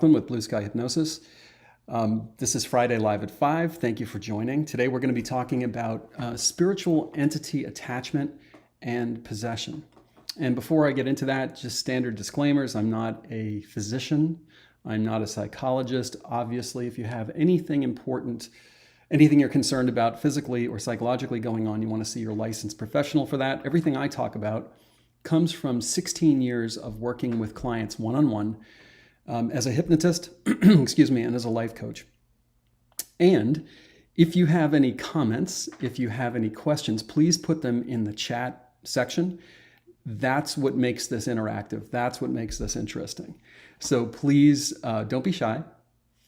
With BlueSky Hypnosis. This is Friday Live at 5. Thank you for joining. Today we're going to be talking about spiritual entity attachment and possession. And before I get into that, just standard disclaimers. I'm not a physician. I'm not a psychologist. Obviously, if you have anything important, anything you're concerned about physically or psychologically going on, you want to see your licensed professional for that. Everything I talk about comes from 16 years of working with clients one-on-one as a hypnotist, excuse me, and as a life coach. And if you have any comments, if you have any questions, please put them in the chat section. That's what makes this interactive. That's what makes this interesting. So please don't be shy.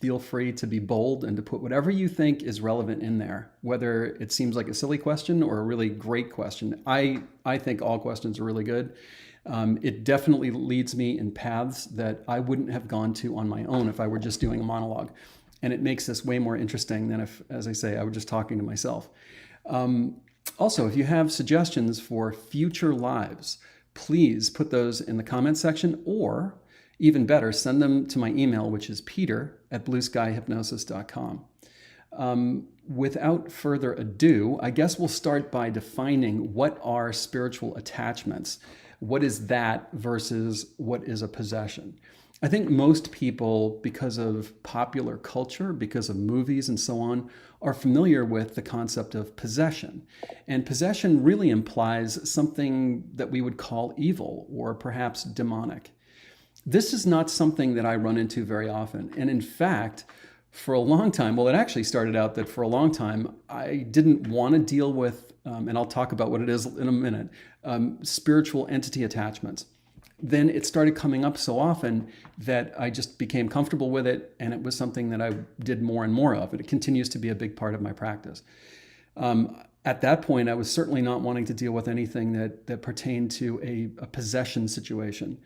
Feel free to be bold and to put whatever you think is relevant in there, whether it seems like a silly question or a really great question. I think all questions are really good. It definitely leads me in paths that I wouldn't have gone to on my own if I were just doing a monologue. And it makes this way more interesting than if, as I say, I were just talking to myself. Also, if you have suggestions for future lives, please put those in the comments section, or even better, send them to my email, which is peter@blueskyhypnosis.com. Without further ado, I guess we'll start by defining what are spiritual attachments. What is that versus what is a possession? I think most people, because of popular culture, because of movies and so on, are familiar with the concept of possession. And possession really implies something that we would call evil or perhaps demonic. This is not something that I run into very often. And in fact, for a long time, well, it actually started out that for a long time, I didn't want to deal with, and I'll talk about what it is in a minute, spiritual entity attachments. Then it started coming up so often that I just became comfortable with it, and it was something that I did more and more of. And it continues to be a big part of my practice. At that point, I was certainly not wanting to deal with anything that pertained to a possession situation.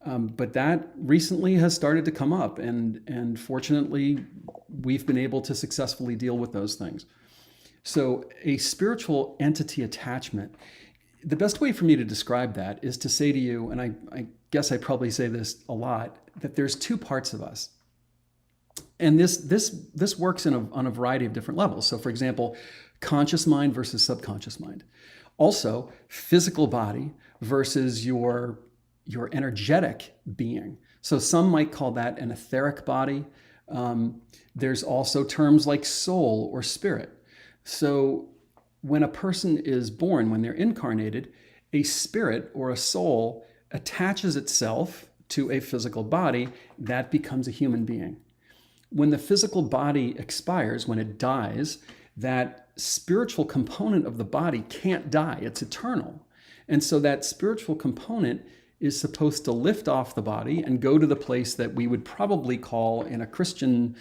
But that recently has started to come up, and fortunately, we've been able to successfully deal with those things. So a spiritual entity attachment, the best way for me to describe that is to say to you, and I guess I probably say this a lot, that there's two parts of us. And this works on a variety of different levels. So for example, conscious mind versus subconscious mind. Also, physical body versus your energetic being. So some might call that an etheric body. There's also terms like soul or spirit. So when a person is born, when they're incarnated, a spirit or a soul attaches itself to a physical body that becomes a human being. When the physical body expires, when it dies, that spiritual component of the body can't die. It's eternal. And so that spiritual component is supposed to lift off the body and go to the place that we would probably call, in a Christian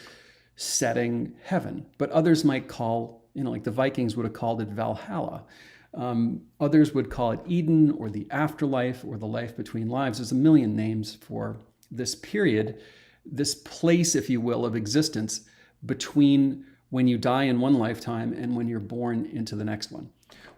setting, heaven. But others might call, like the Vikings would have called it Valhalla. Others would call it Eden or the afterlife or the life between lives. There's a million names for this period, this place, if you will, of existence between when you die in one lifetime and when you're born into the next one.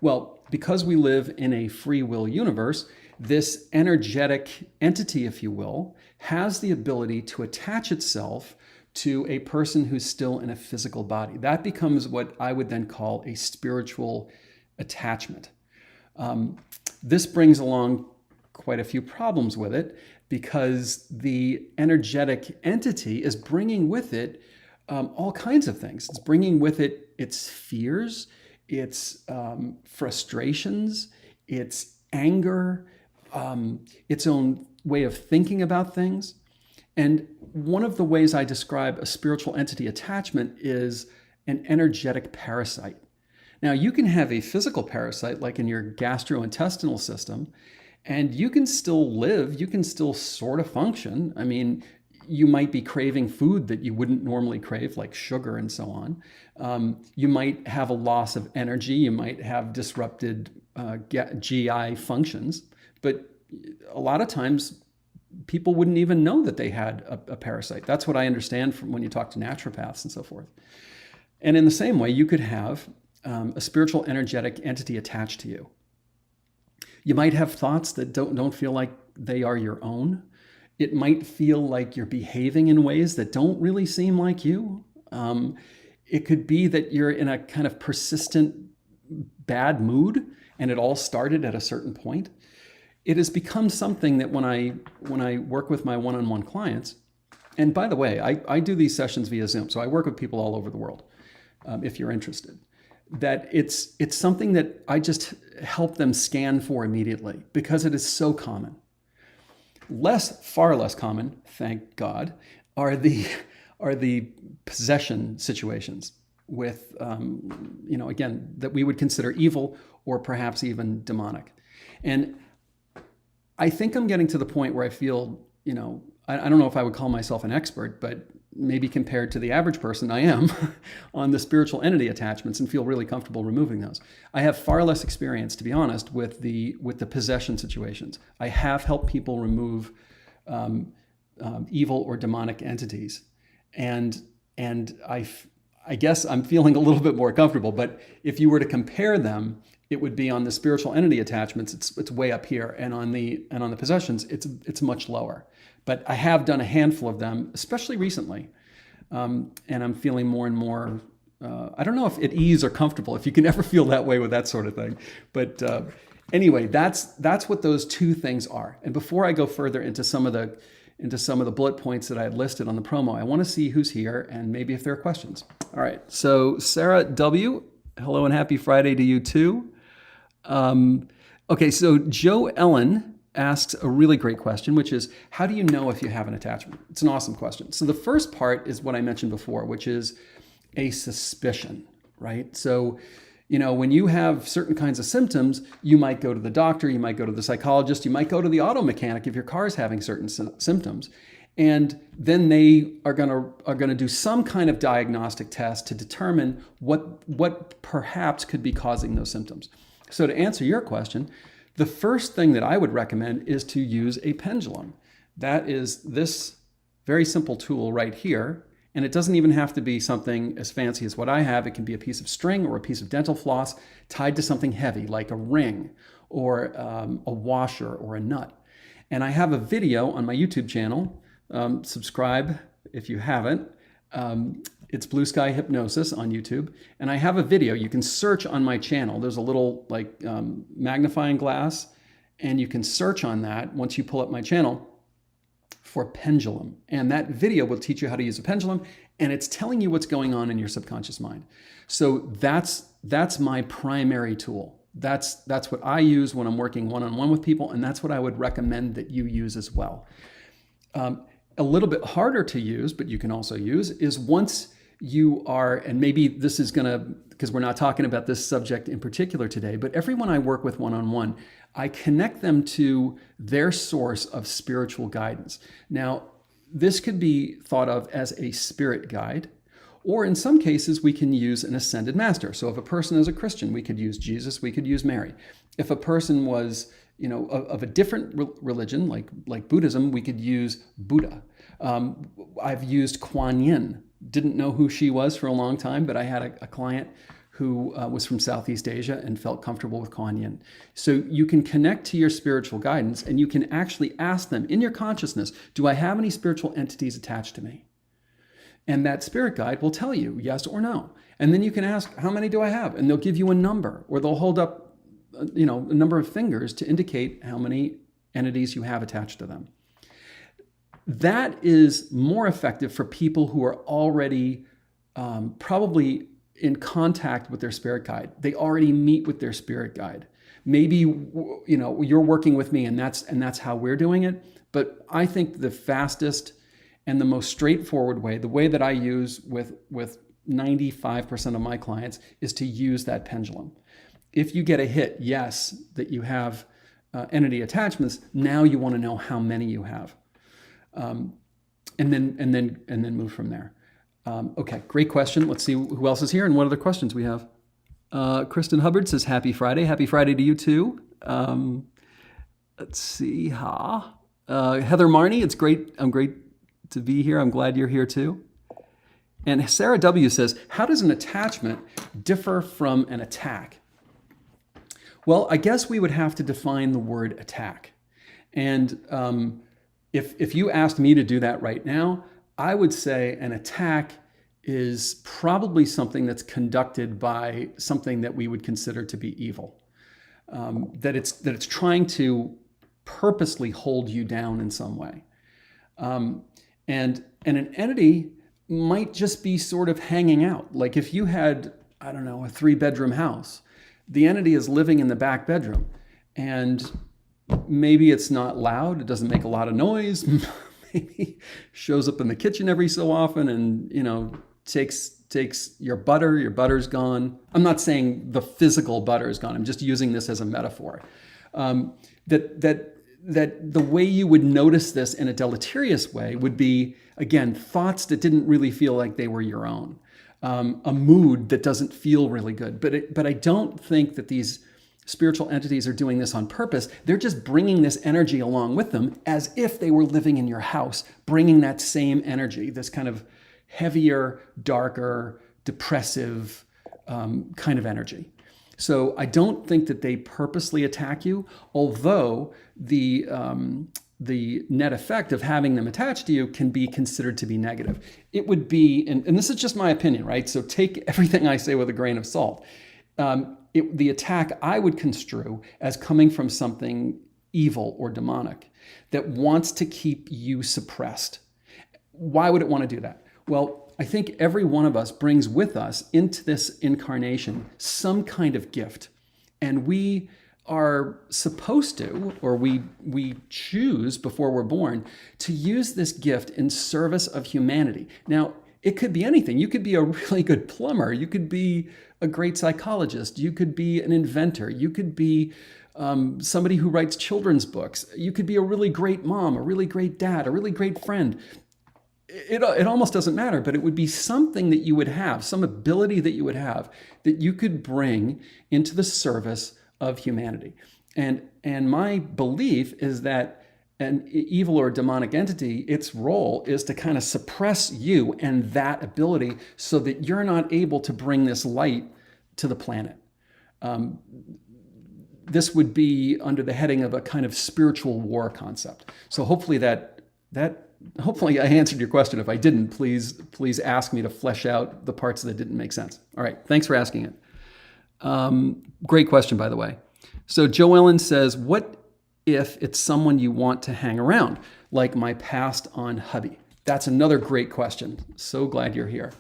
Well, because we live in a free will universe, this energetic entity, if you will, has the ability to attach itself to a person who's still in a physical body. That becomes what I would then call a spiritual attachment. This brings along quite a few problems with it, because the energetic entity is bringing with it all kinds of things. It's bringing with it its fears, its frustrations, its anger, its own way of thinking about things. And one of the ways I describe a spiritual entity attachment is an energetic parasite. Now, you can have a physical parasite, like in your gastrointestinal system, and you can still live, you can still sort of function. I mean, you might be craving food that you wouldn't normally crave, like sugar and so on. You might have a loss of energy. You might have disrupted GI functions. But a lot of times, people wouldn't even know that they had a parasite. That's what I understand from when you talk to naturopaths and so forth. And in the same way, you could have a spiritual energetic entity attached to you. You might have thoughts that don't feel like they are your own. It might feel like you're behaving in ways that don't really seem like you. It could be that you're in a kind of persistent bad mood, and it all started at a certain point. It has become something that when I work with my one-on-one clients, and by the way, I do these sessions via Zoom, so I work with people all over the world, if you're interested, that it's something that I just help them scan for immediately because it is so common. Far less common, thank God, are the possession situations with, again, that we would consider evil or perhaps even demonic. And I think I'm getting to the point where I feel, I don't know if I would call myself an expert, but maybe compared to the average person, I am on the spiritual entity attachments and feel really comfortable removing those. I have far less experience, to be honest, with the possession situations. I have helped people remove evil or demonic entities, and I guess I'm feeling a little bit more comfortable. But if you were to compare them, it would be on the spiritual entity attachments. It's way up here, and on the possessions, it's much lower. But I have done a handful of them, especially recently, and I'm feeling more and more. I don't know if at ease or comfortable, if you can ever feel that way with that sort of thing. But anyway, that's what those two things are. And before I go further into some of the bullet points that I had listed on the promo, I want to see who's here and maybe if there are questions. All right. So Sarah W., hello and happy Friday to you too. Okay, so Joe Ellen asks a really great question, which is, how do you know if you have an attachment? It's an awesome question. So the first part is what I mentioned before, which is a suspicion, right? So, when you have certain kinds of symptoms, you might go to the doctor, you might go to the psychologist, you might go to the auto mechanic if your car is having certain symptoms. And then they are going to do some kind of diagnostic test to determine what perhaps could be causing those symptoms. So to answer your question, the first thing that I would recommend is to use a pendulum. That is this very simple tool right here. And it doesn't even have to be something as fancy as what I have. It can be a piece of string or a piece of dental floss tied to something heavy like a ring or a washer or a nut. And I have a video on my YouTube channel. Subscribe if you haven't. It's BlueSky Hypnosis on YouTube. And I have a video. You can search on my channel. There's a little magnifying glass, and you can search on that once you pull up my channel for pendulum. And that video will teach you how to use a pendulum, and it's telling you what's going on in your subconscious mind. So that's my primary tool. That's what I use when I'm working one-on-one with people, and that's what I would recommend that you use as well. A little bit harder to use, but you can also use, is once you are, and maybe this is gonna, because we're not talking about this subject in particular today, but everyone I work with one-on-one, I connect them to their source of spiritual guidance. Now, this could be thought of as a spirit guide, or in some cases, we can use an ascended master. So if a person is a Christian, we could use Jesus, we could use Mary. If a person was, of a different religion, like Buddhism, we could use Buddha. I've used Kuan Yin. Didn't know who she was for a long time, but I had a client who was from Southeast Asia and felt comfortable with Kuan Yin. So you can connect to your spiritual guidance, and you can actually ask them in your consciousness, do I have any spiritual entities attached to me? And that spirit guide will tell you yes or no. And then you can ask, how many do I have? And they'll give you a number, or they'll hold up a number of fingers to indicate how many entities you have attached to them. That is more effective for people who are already probably in contact with their spirit guide. They already meet with their spirit guide. Maybe you're working with me, and that's how we're doing it. But I think the fastest and the most straightforward way, the way that I use with 95% of my clients, is to use that pendulum. If you get a hit, yes, that you have entity attachments, now you want to know how many you have. And then move from there. Okay, great question. Let's see who else is here and what other questions we have. Kristen Hubbard says, happy Friday. Happy Friday to you too. Let's see. Heather Marney, it's great. I'm great to be here. I'm glad you're here too. And Sarah W. says, how does an attachment differ from an attack? Well, I guess we would have to define the word attack. And If you asked me to do that right now, I would say an attack is probably something that's conducted by something that we would consider to be evil. That it's trying to purposely hold you down in some way. And an entity might just be sort of hanging out. Like if you had, I don't know, a 3-bedroom house, the entity is living in the back bedroom, and maybe it's not loud, it doesn't make a lot of noise, maybe shows up in the kitchen every so often and, takes your butter's gone. I'm not saying the physical butter is gone. I'm just using this as a metaphor. That the way you would notice this in a deleterious way would be, again, thoughts that didn't really feel like they were your own, a mood that doesn't feel really good. But I don't think that these spiritual entities are doing this on purpose. They're just bringing this energy along with them as if they were living in your house, bringing that same energy, this kind of heavier, darker, depressive kind of energy. So I don't think that they purposely attack you, although the net effect of having them attached to you can be considered to be negative. It would be, and this is just my opinion, right? So take everything I say with a grain of salt. The attack I would construe as coming from something evil or demonic that wants to keep you suppressed. Why would it want to do that? Well, I think every one of us brings with us into this incarnation some kind of gift. And we are supposed to, or we choose before we're born, to use this gift in service of humanity. Now, it could be anything. You could be a really good plumber. You could be a great psychologist. You could be an inventor. You could be somebody who writes children's books. You could be a really great mom, a really great dad, a really great friend. It almost doesn't matter, but it would be something that you would have, some ability that you would have that you could bring into the service of humanity. And my belief is that an evil or demonic entity, its role is to kind of suppress you and that ability so that you're not able to bring this light to the planet. This would be under the heading of a kind of spiritual war concept. So hopefully hopefully I answered your question. If I didn't, please ask me to flesh out the parts that didn't make sense. All right, thanks for asking it. Great question, by the way. So Jo Ellen says, what if it's someone you want to hang around, like my passed on hubby? That's another great question. So glad you're here.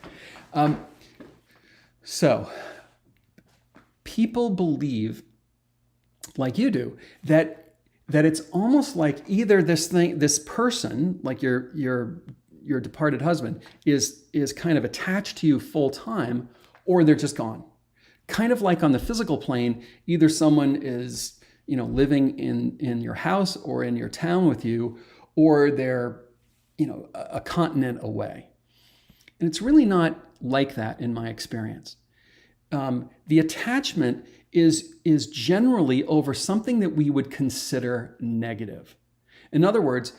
So people believe, like you do, that it's almost like either this person, like your departed husband, is kind of attached to you full time, or they're just gone. Kind of like on the physical plane, either someone is living in your house or in your town with you, or they're a continent away. And it's really not like that in my experience. The attachment is generally over something that we would consider negative. In other words,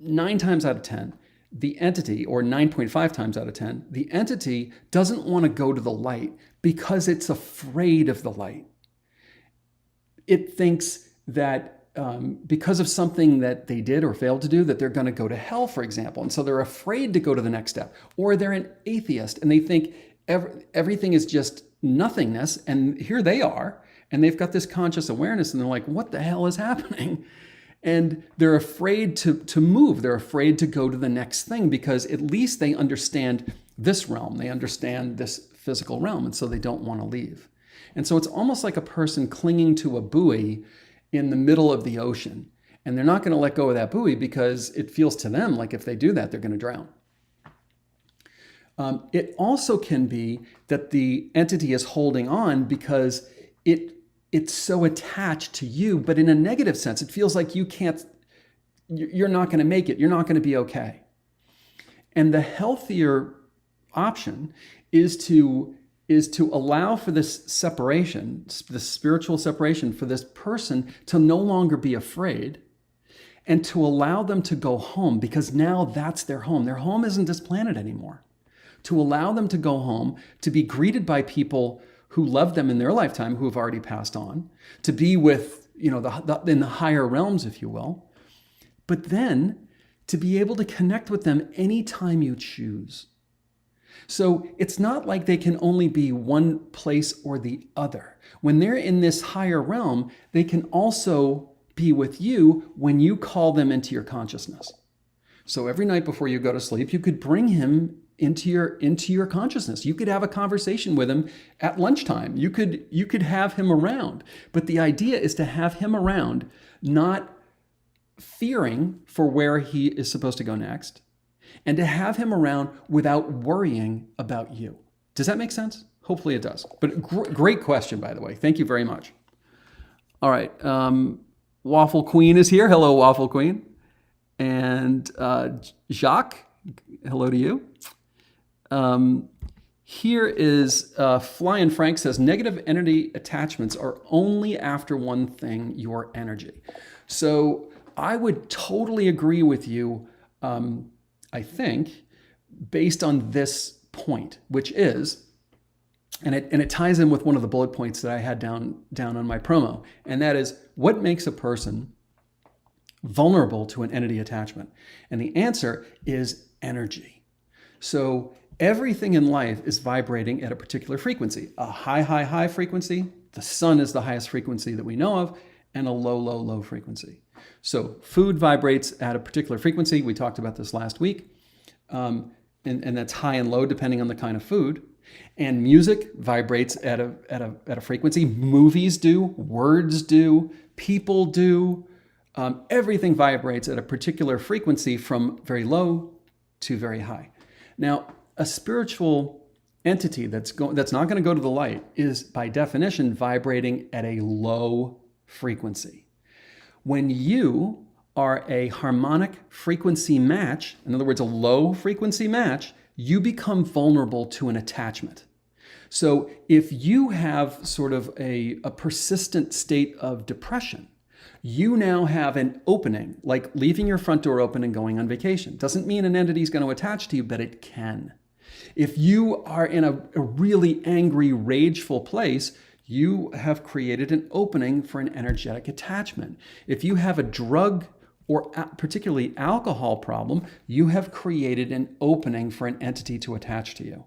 9 times out of 10, the entity, or 9.5 times out of 10, the entity doesn't want to go to the light because it's afraid of the light. It thinks that because of something that they did or failed to do, that they're going to go to hell, for example. And so they're afraid to go to the next step. Or they're an atheist and they think everything is just nothingness, and here they are, and they've got this conscious awareness, and they're like, what the hell is happening? And they're afraid to move. They're afraid to go to the next thing because at least they understand this realm. They understand this physical realm, and so they don't want to leave. And so it's almost like a person clinging to a buoy in the middle of the ocean, and they're not going to let go of that buoy because it feels to them like if they do that, they're going to drown. It also can be that the entity is holding on because it's so attached to you, but in a negative sense. It feels like you're not going to make it. You're not going to be okay. And the healthier option is to allow for this separation, this spiritual separation, for this person to no longer be afraid, and to allow them to go home, because now that's their home. Their home isn't this planet anymore. To allow them to go home, to be greeted by people who love them in their lifetime, who have already passed on, to be with, in the higher realms, if you will, but then to be able to connect with them anytime you choose. So it's not like they can only be one place or the other. When they're in this higher realm, they can also be with you when you call them into your consciousness. So every night before you go to sleep, you could bring him into your consciousness. You could have a conversation with him at lunchtime. You could have him around. But the idea is to have him around, not fearing for where he is supposed to go next, and to have him around without worrying about you. Does that make sense? Hopefully it does. But great question, by the way. Thank you very much. All right. Waffle Queen is here. Hello, Waffle Queen. And Jacques, hello to you. Here is Flying Frank says, negative entity attachments are only after one thing, your energy. So I would totally agree with you, I think, based on this point, which is, and it ties in with one of the bullet points that I had down on my promo, and that is, what makes a person vulnerable to an entity attachment? And the answer is energy. So everything in life is vibrating at a particular frequency. A high frequency, the sun is the highest frequency that we know of, and a low frequency. So food vibrates at a particular frequency. We talked about this last week. And that's high and low depending on the kind of food. And music vibrates at a frequency. Movies do, words do, people do. Everything vibrates at a particular frequency from very low to very high. Now, a spiritual entity that's not going to go to the light is by definition vibrating at a low frequency. When you are a harmonic frequency match, in other words, a low frequency match, you become vulnerable to an attachment. So if you have sort of a persistent state of depression, you now have an opening, like leaving your front door open and going on vacation. Doesn't mean an entity is going to attach to you, but it can. If you are in a really angry, rageful place, you have created an opening for an energetic attachment. If you have a drug or particularly alcohol problem, you have created an opening for an entity to attach to you.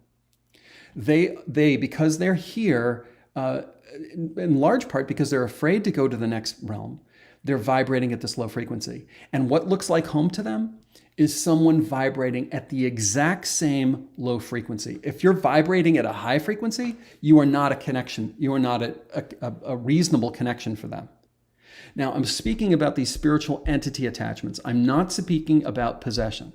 They because they're here, in large part because they're afraid to go to the next realm, they're vibrating at this low frequency. And what looks like home to them is someone vibrating at the exact same low frequency. If you're vibrating at a high frequency, you are not a connection. You are not a reasonable connection for them. Now, I'm speaking about these spiritual entity attachments. I'm not speaking about possession.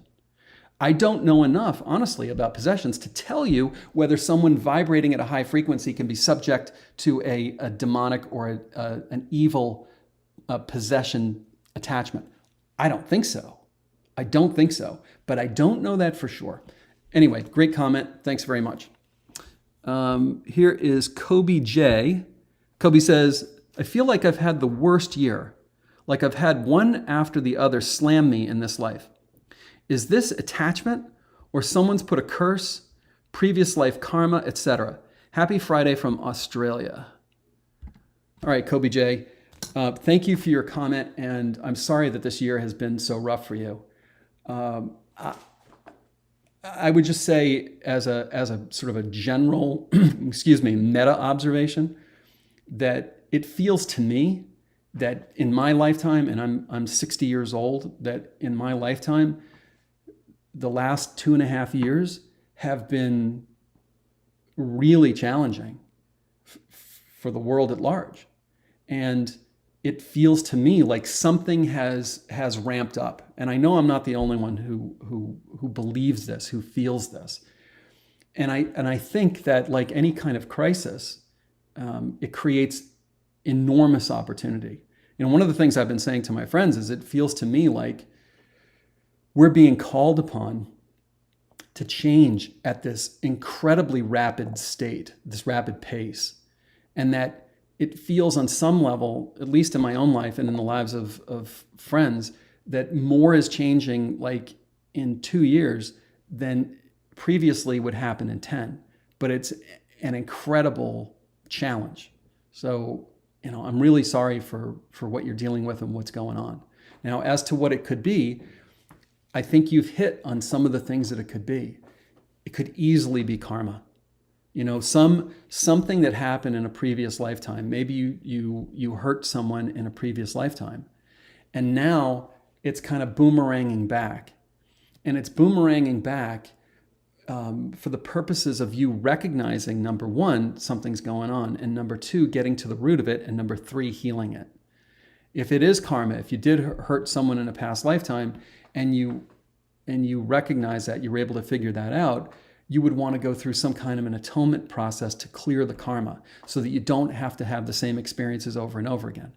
I don't know enough, honestly, about possessions to tell you whether someone vibrating at a high frequency can be subject to a demonic or an evil possession attachment. I don't think so. But I don't know that for sure. Anyway, great comment. Thanks very much. Here is Kobe J. Kobe says, I feel like I've had the worst year, like I've had one after the other slam me in this life. Is this attachment or someone's put a curse, previous life karma, etc.? Happy Friday from Australia. All right, Kobe J. Thank you for your comment, and I'm sorry that this year has been so rough for you. I would just say as a sort of a general, meta observation, that it feels to me that in my lifetime, and I'm 60 years old, that in my lifetime, the last 2.5 years have been really challenging for the world at large. And it feels to me like something has ramped up. And I know I'm not the only one who believes this, who feels this. And I think that, like any kind of crisis, it creates enormous opportunity. You know, one of the things I've been saying to my friends is it feels to me like we're being called upon to change at this incredibly rapid state, this rapid pace. And that it feels on some level, at least in my own life and in the lives of friends, that more is changing like in 2 years than previously would happen in 10. But it's an incredible challenge. So, you know, I'm really sorry for what you're dealing with and what's going on. Now, as to what it could be, I think you've hit on some of the things that it could be. It could easily be karma. Something that happened in a previous lifetime. Maybe you hurt someone in a previous lifetime, and now it's kind of boomeranging back. And it's boomeranging back for the purposes of you recognizing, number one, something's going on, and number two, getting to the root of it, and number three, healing it. If it is karma, if you did hurt someone in a past lifetime and you recognize that, you're able to figure that out, you would want to go through some kind of an atonement process to clear the karma so that you don't have to have the same experiences over and over again.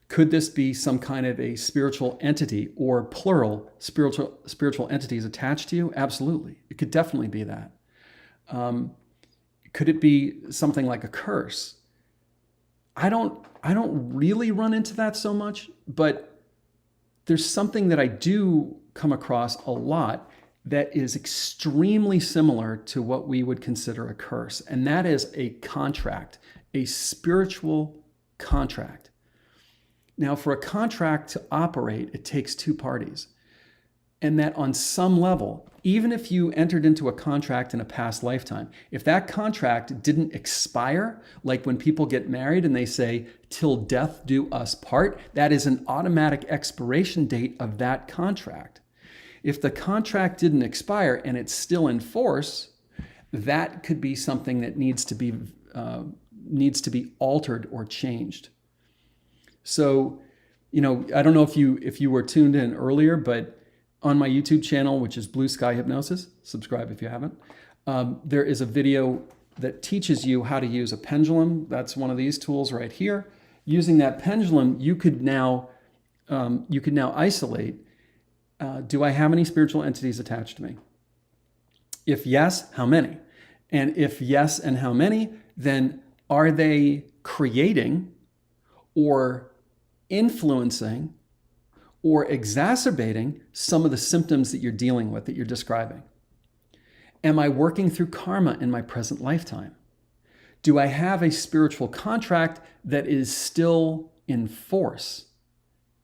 Could this be some kind of a spiritual entity, or plural spiritual entities attached to you? Absolutely. It could definitely be that. Could it be something like a curse? I don't really run into that so much, but there's something that I do come across a lot that is extremely similar to what we would consider a curse, and that is a contract, a spiritual contract. Now, for a contract to operate, it takes two parties. And that on some level, even if you entered into a contract in a past lifetime, if that contract didn't expire, like when people get married and they say, "Till death do us part," that is an automatic expiration date of that contract. If the contract didn't expire and it's still in force, that could be something that needs to be altered or changed. So, I don't know if you were tuned in earlier, but on my YouTube channel, which is BlueSky Hypnosis, subscribe if you haven't, there is a video that teaches you how to use a pendulum. That's one of these tools right here. Using that pendulum, you could now isolate, do I have any spiritual entities attached to me? If yes, how many? And if yes and how many, then are they creating or influencing or exacerbating some of the symptoms that you're dealing with, that you're describing? Am I working through karma in my present lifetime? Do I have a spiritual contract that is still in force?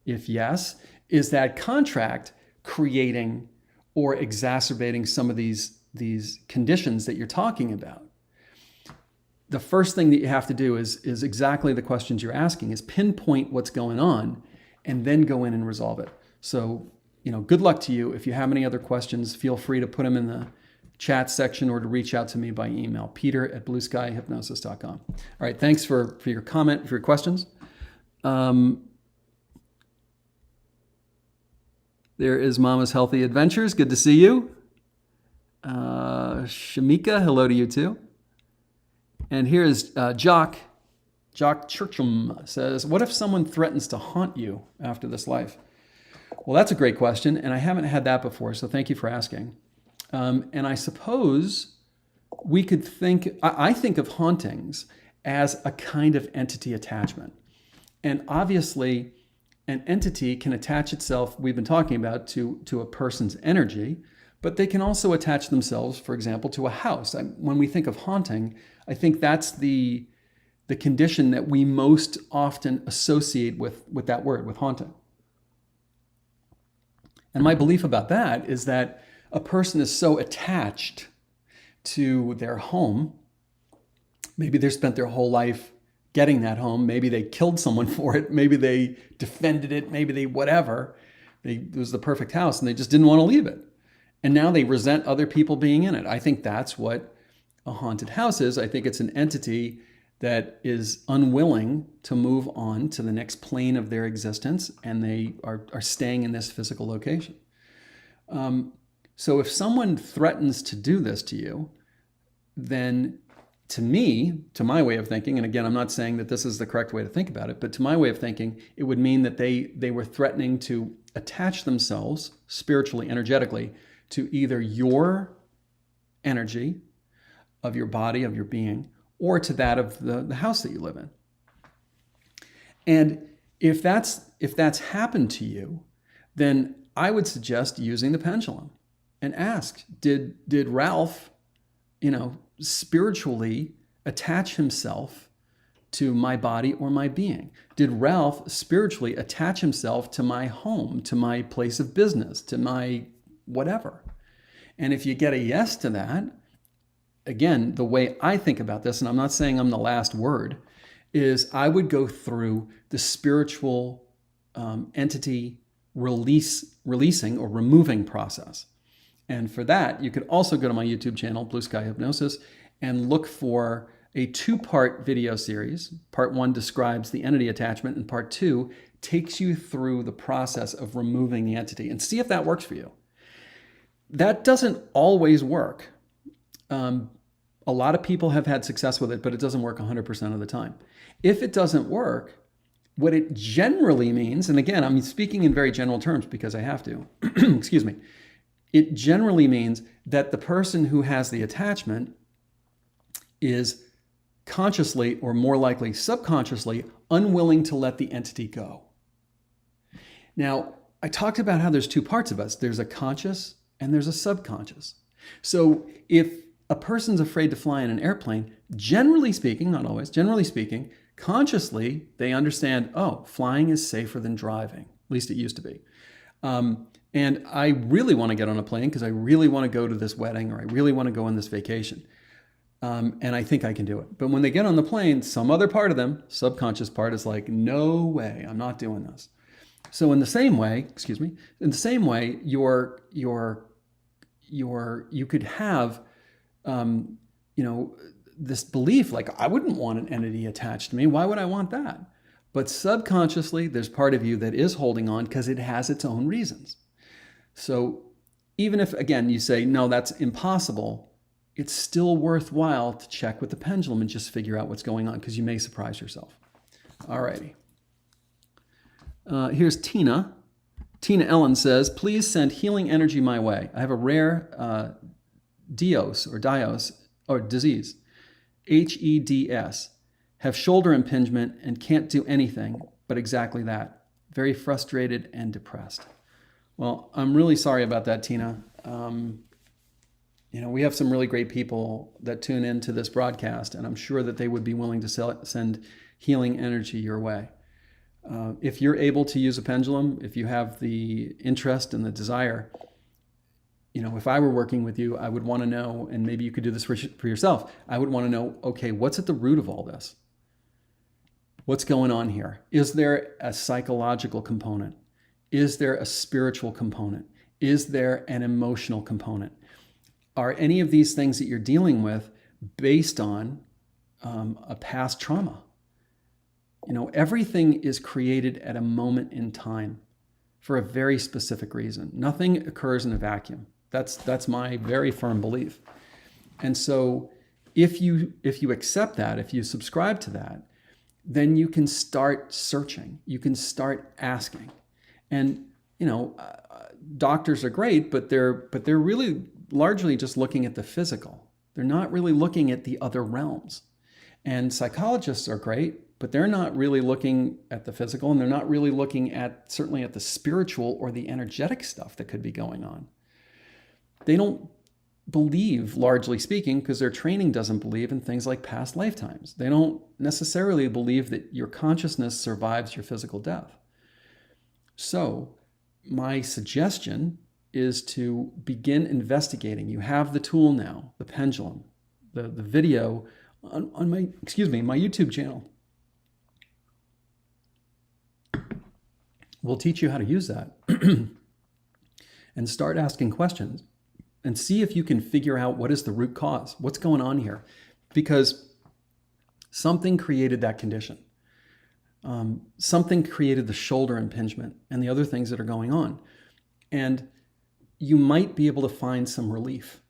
If yes, is that contract creating or exacerbating some of these conditions that you're talking about? The first thing that you have to do is exactly the questions you're asking, is pinpoint what's going on and then go in and resolve it. So, good luck to you. If you have any other questions, feel free to put them in the chat section or to reach out to me by email, peter@blueskyhypnosis.com. All right, thanks for your comment, for your questions. There is Mama's Healthy Adventures. Good to see you. Shamika, hello to you too. And here's Jock Churchum says, what if someone threatens to haunt you after this life? Well, that's a great question, and I haven't had that before, so thank you for asking. And I suppose we could I think of hauntings as a kind of entity attachment. And obviously, an entity can attach itself, we've been talking about, to a person's energy, but they can also attach themselves, for example, to a house. When we think of haunting, I think that's the condition that we most often associate with that word, with haunting. And my belief about that is that a person is so attached to their home, maybe they spent their whole life getting that home, maybe they killed someone for it, maybe they defended it, maybe they whatever, it was the perfect house and they just didn't want to leave it. And now they resent other people being in it. I think that's what a haunted house is. I think it's an entity that is unwilling to move on to the next plane of their existence, and they are staying in this physical location. So if someone threatens to do this to you, then to me, to my way of thinking, and again, I'm not saying that this is the correct way to think about it, but to my way of thinking, it would mean that they were threatening to attach themselves spiritually, energetically, to either your energy of your body, of your being, or to that of the house that you live in. And if that's happened to you, then I would suggest using the pendulum and ask, did Ralph, spiritually attach himself to my body or my being? Did Ralph spiritually attach himself to my home, to my place of business, to my whatever? And if you get a yes to that, again, the way I think about this, and I'm not saying I'm the last word, is I would go through the spiritual entity releasing or removing process. And for that, you could also go to my YouTube channel, BlueSky Hypnosis, and look for a 2-part video series. Part 1 describes the entity attachment, and Part 2 takes you through the process of removing the entity, and see if that works for you. That doesn't always work. A lot of people have had success with it, but it doesn't work 100% of the time. If it doesn't work, what it generally means, and again, I'm speaking in very general terms because I have to, excuse me, it generally means that the person who has the attachment is consciously, or more likely subconsciously, unwilling to let the entity go. Now, I talked about how there's 2 parts of us. There's a conscious and there's a subconscious. So if a person's afraid to fly in an airplane, generally speaking, not always, generally speaking, consciously, they understand, oh, flying is safer than driving. At least it used to be. And I really want to get on a plane because I really want to go to this wedding, or I really want to go on this vacation. And I think I can do it. But when they get on the plane, some other part of them, subconscious part, is like, no way, I'm not doing this. So in the same way, you could have, this belief, like, I wouldn't want an entity attached to me. Why would I want that? But subconsciously, there's part of you that is holding on because it has its own reasons. So even if, again, you say, no, that's impossible, it's still worthwhile to check with the pendulum and just figure out what's going on, because you may surprise yourself. All righty. Here's Tina. Tina Ellen says, please send healing energy my way. I have a rare disease, HEDS. Have shoulder impingement and can't do anything but exactly that. Very frustrated and depressed. Well, I'm really sorry about that, Tina. We have some really great people that tune into this broadcast, and I'm sure that they would be willing to send healing energy your way. If you're able to use a pendulum, if you have the interest and the desire, if I were working with you, I would want to know, and maybe you could do this for yourself, I would want to know, okay, what's at the root of all this? What's going on here? Is there a psychological component? Is there a spiritual component? Is there an emotional component? Are any of these things that you're dealing with based on a past trauma? Everything is created at a moment in time for a very specific reason. Nothing occurs in a vacuum. That's my very firm belief. And so if you accept that, if you subscribe to that, then you can start searching. You can start asking. And doctors are great, but they're really largely just looking at the physical. They're not really looking at the other realms. And psychologists are great, but they're not really looking at the physical, and they're not really looking at, certainly at the spiritual or the energetic stuff that could be going on. They don't believe, largely speaking, because their training doesn't believe in things like past lifetimes. They don't necessarily believe that your consciousness survives your physical death. So my suggestion is to begin investigating. You have the tool now, the pendulum, the video on my YouTube channel. We'll teach you how to use that and start asking questions and see if you can figure out what is the root cause, what's going on here, because something created that condition. Something created the shoulder impingement and the other things that are going on. And you might be able to find some relief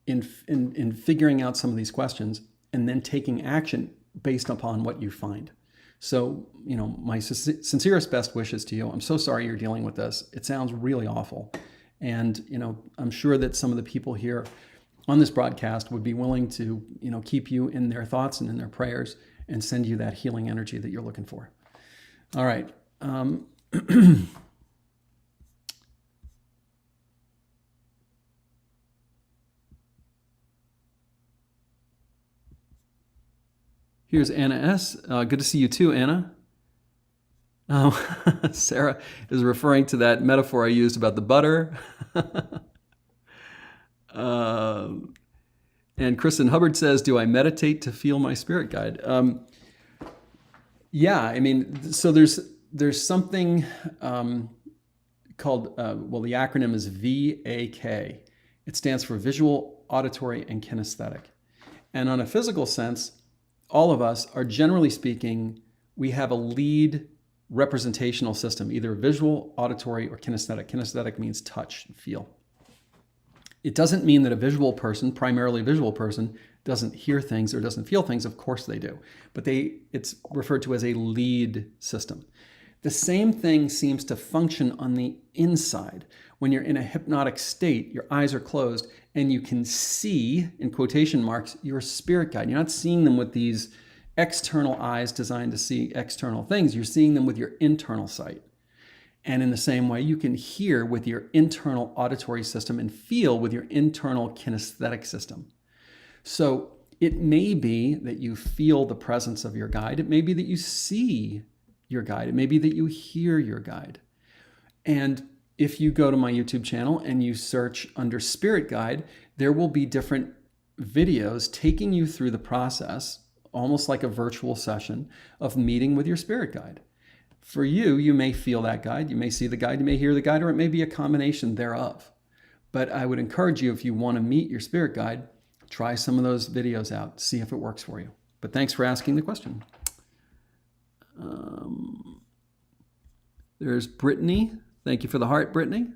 in figuring out some of these questions and then taking action based upon what you find. So, my sincerest best wishes to you. I'm so sorry you're dealing with this. It sounds really awful. And, I'm sure that some of the people here on this broadcast would be willing to, keep you in their thoughts and in their prayers and send you that healing energy that you're looking for. All right. Here's Anna S. Good to see you too, Anna. Sarah is referring to that metaphor I used about the butter. And Kristen Hubbard says, do I meditate to feel my spirit guide? Yeah, I mean, so there's something called, well, the acronym is VAK. It stands for visual, auditory, and kinesthetic. And on a physical sense, all of us are, generally speaking, we have a lead representational system, either visual, auditory, or kinesthetic. Kinesthetic means touch, feel. It doesn't mean that a visual person, primarily a visual person, doesn't hear things or doesn't feel things. Of course they do. But it's referred to as a lead system. The same thing seems to function on the inside. When you're in a hypnotic state, your eyes are closed, and you can see, in quotation marks, your spirit guide. You're not seeing them with these external eyes designed to see external things. You're seeing them with your internal sight. And in the same way, you can hear with your internal auditory system and feel with your internal kinesthetic system. So it may be that you feel the presence of your guide. It may be that you see your guide. It may be that you hear your guide. And if you go to my YouTube channel and you search under Spirit Guide, there will be different videos taking you through the process, almost like a virtual session of meeting with your spirit guide. For you, you may feel that guide, you may see the guide, you may hear the guide, or it may be a combination thereof. But I would encourage you, if you want to meet your spirit guide, try some of those videos out, see if it works for you. But thanks for asking the question. There's Brittany. Thank you for the heart, Brittany.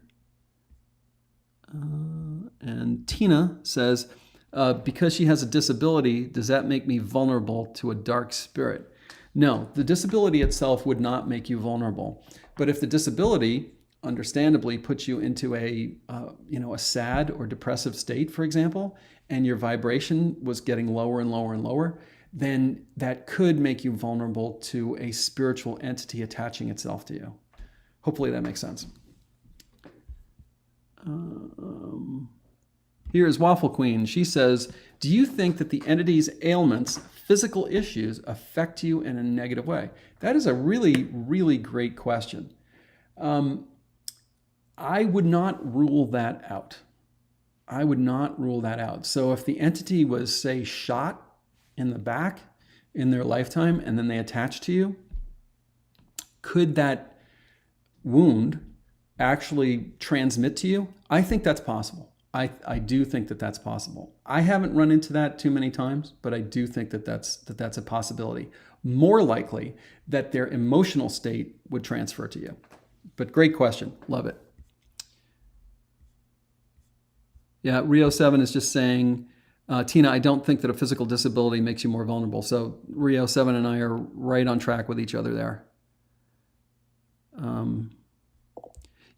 And Tina says, because she has a disability, does that make me vulnerable to a dark spirit? No, the disability itself would not make you vulnerable. But if the disability, understandably, puts you into a sad or depressive state, for example, and your vibration was getting lower and lower and lower, then that could make you vulnerable to a spiritual entity attaching itself to you. Hopefully that makes sense. Here's Waffle Queen. She says, do you think that the entity's ailments, physical issues, affect you in a negative way? That is a really, really great question. I would not rule that out. I would not rule that out. So if the entity was, say, shot in the back in their lifetime and then they attach to you, could that wound actually transmit to you? I think that's possible. I do think that that's possible. I haven't run into that too many times, but I do think that that's a possibility. More likely that their emotional state would transfer to you. But great question. Love it. Yeah, Rio7 is just saying, Tina, I don't think that a physical disability makes you more vulnerable. So Rio7 and I are right on track with each other there.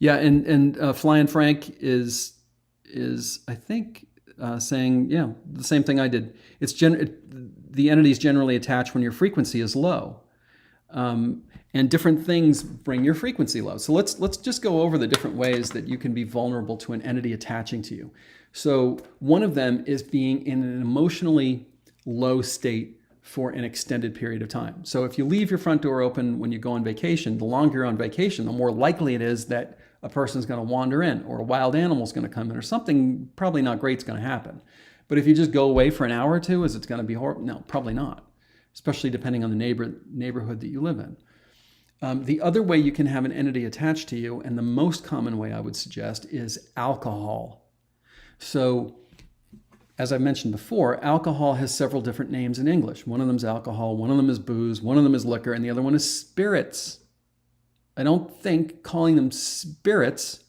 Yeah, and Flying Frank is I think saying, yeah, the same thing I did. The entity is generally attached when your frequency is low, and different things bring your frequency low. So let's just go over the different ways that you can be vulnerable to an entity attaching to you. So one of them is being in an emotionally low state for an extended period of time. So if you leave your front door open when you go on vacation, the longer you're on vacation, the more likely it is that a person's going to wander in, or a wild animal's going to come in, or something probably not great's going to happen. But if you just go away for an hour or two, is it going to be horrible? No, probably not, especially depending on the neighborhood that you live in. The other way you can have an entity attached to you, and the most common way I would suggest, is alcohol. So, as I mentioned before, alcohol has several different names in English. One of them is alcohol, one of them is booze, one of them is liquor, and the other one is spirits. I don't think calling them spirits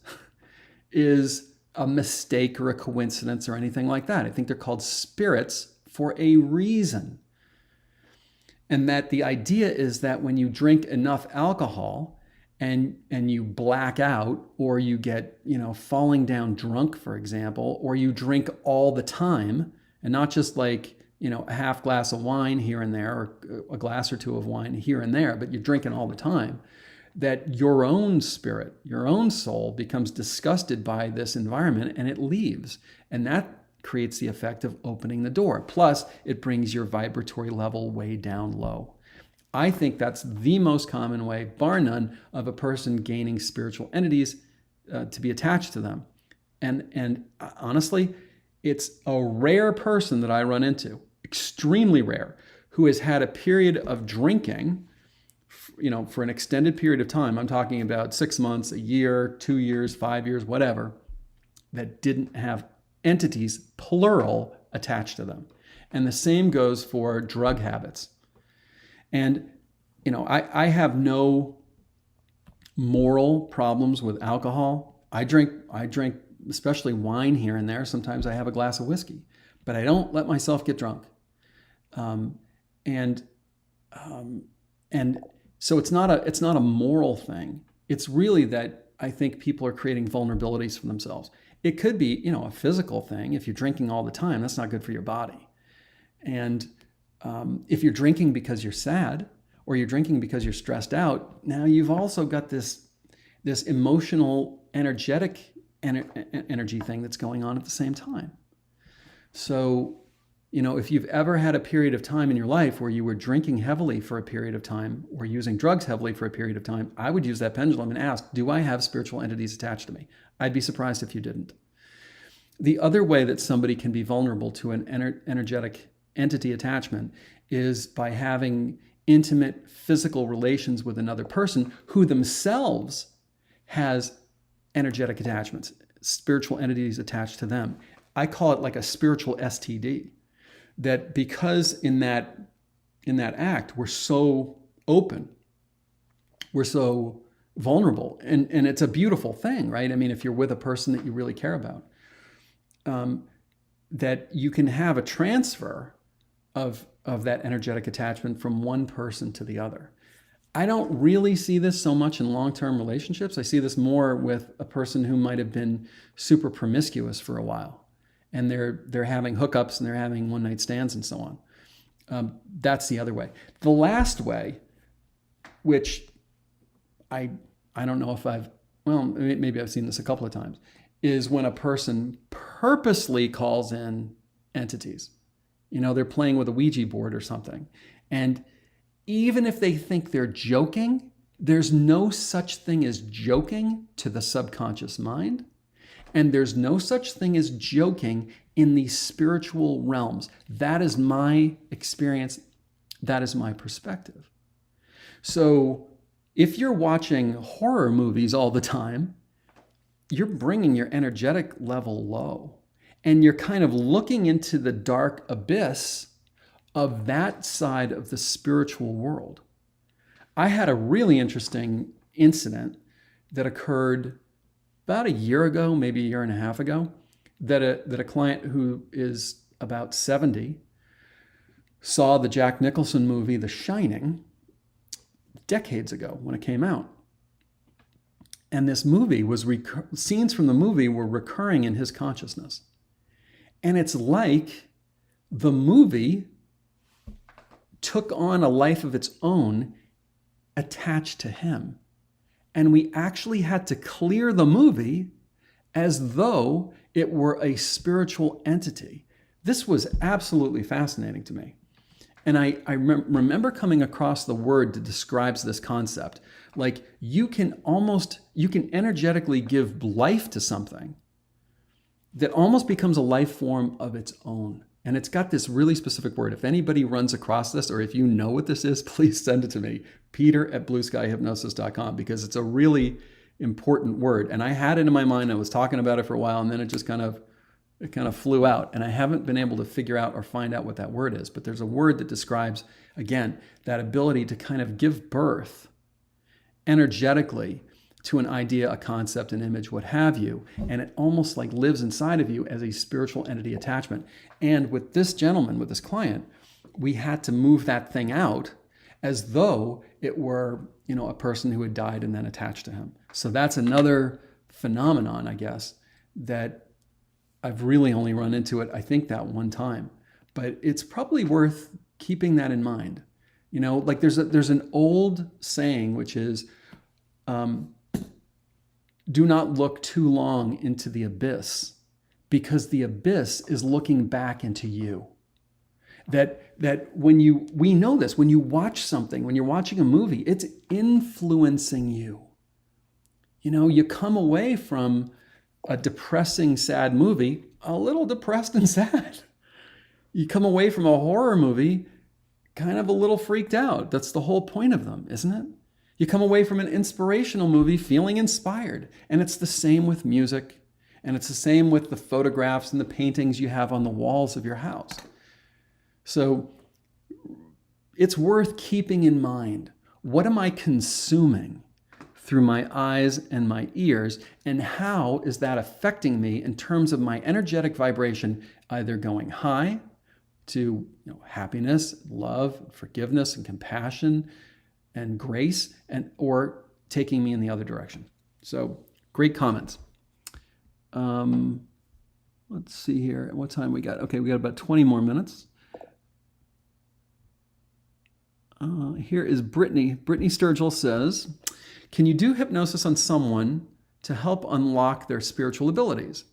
is a mistake or a coincidence or anything like that. I think they're called spirits for a reason. And that the idea is that when you drink enough alcohol and you black out, or you get, falling down drunk, for example, or you drink all the time, and not just like, a half glass of wine here and there, or a glass or two of wine here and there, but you're drinking all the time, that your own spirit, your own soul becomes disgusted by this environment and it leaves. And that creates the effect of opening the door. Plus, it brings your vibratory level way down low. I think that's the most common way, bar none, of a person gaining spiritual entities to be attached to them. And honestly, it's a rare person that I run into, extremely rare, who has had a period of drinking, for an extended period of time. I'm talking about 6 months, a year, 2 years, 5 years, whatever, that didn't have entities, plural, attached to them. And the same goes for drug habits. And, I have no moral problems with alcohol. I drink, especially wine here and there. Sometimes I have a glass of whiskey, but I don't let myself get drunk. And so it's not a moral thing. It's really that I think people are creating vulnerabilities for themselves. It could be, a physical thing. If you're drinking all the time, that's not good for your body. And if you're drinking because you're sad, or you're drinking because you're stressed out, now you've also got this emotional, energetic energy thing that's going on at the same time. So, if you've ever had a period of time in your life where you were drinking heavily for a period of time or using drugs heavily for a period of time, I would use that pendulum and ask, do I have spiritual entities attached to me? I'd be surprised if you didn't. The other way that somebody can be vulnerable to an energetic entity attachment is by having intimate physical relations with another person who themselves has energetic attachments, spiritual entities attached to them. I call it like a spiritual STD. That because in that act, we're so open, we're so vulnerable, and it's a beautiful thing, right? I mean, if you're with a person that you really care about, that you can have a transfer of that energetic attachment from one person to the other. I don't really see this so much in long-term relationships. I see this more with a person who might have been super promiscuous for a while, and they're having hookups and they're having one-night stands and so on. That's the other way. The last way, which I don't know if maybe I've seen this a couple of times, is when a person purposely calls in entities. They're playing with a Ouija board or something. And even if they think they're joking, there's no such thing as joking to the subconscious mind. And there's no such thing as joking in the spiritual realms. That is my experience. That is my perspective. So if you're watching horror movies all the time, you're bringing your energetic level low. And you're kind of looking into the dark abyss of that side of the spiritual world. I had a really interesting incident that occurred about a year ago, maybe a year and a half ago, that a client who is about 70 saw the Jack Nicholson movie The Shining decades ago when it came out. And this movie was, scenes from the movie were recurring in his consciousness. And it's like the movie took on a life of its own attached to him. And we actually had to clear the movie as though it were a spiritual entity. This was absolutely fascinating to me. And I remember coming across the word that describes this concept. Like you can energetically give life to something that almost becomes a life form of its own. And it's got this really specific word. If anybody runs across this, or if you know what this is, please send it to me, peter@blueskyhypnosis.com, because it's a really important word. And I had it in my mind. I was talking about it for a while, and then it just kind of flew out. And I haven't been able to figure out or find out what that word is. But there's a word that describes, again, that ability to kind of give birth energetically to an idea, a concept, an image, what have you. And it almost like lives inside of you as a spiritual entity attachment. And with this gentleman, with this client, we had to move that thing out as though it were, a person who had died and then attached to him. So that's another phenomenon, I guess, that I've really only run into it, I think, that one time. But it's probably worth keeping that in mind. Like there's an old saying, which is, do not look too long into the abyss, because the abyss is looking back into you. That we know this, when you watch something, when you're watching a movie, it's influencing you. You know, you come away from a depressing, sad movie a little depressed and sad. You come away from a horror movie kind of a little freaked out. That's the whole point of them, isn't it? You come away from an inspirational movie feeling inspired. And it's the same with music. And it's the same with the photographs and the paintings you have on the walls of your house. So it's worth keeping in mind, what am I consuming through my eyes and my ears, and how is that affecting me in terms of my energetic vibration, either going high to happiness, love, forgiveness, and compassion, and grace, or taking me in the other direction. So great comments. Let's see here. What time we got? Okay, we got about 20 more minutes. Here is Brittany. Brittany Sturgill says, can you do hypnosis on someone to help unlock their spiritual abilities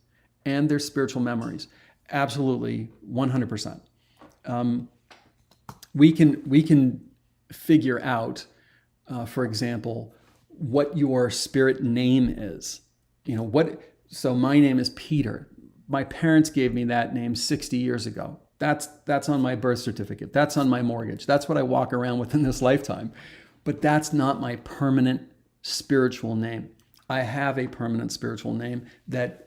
and their spiritual memories? Absolutely, 100%. We can figure out, for example, what your spirit name is. So my name is Peter. My parents gave me that name 60 years ago. That's on my birth certificate. That's on my mortgage. That's what I walk around with in this lifetime. But that's not my permanent spiritual name. I have a permanent spiritual name that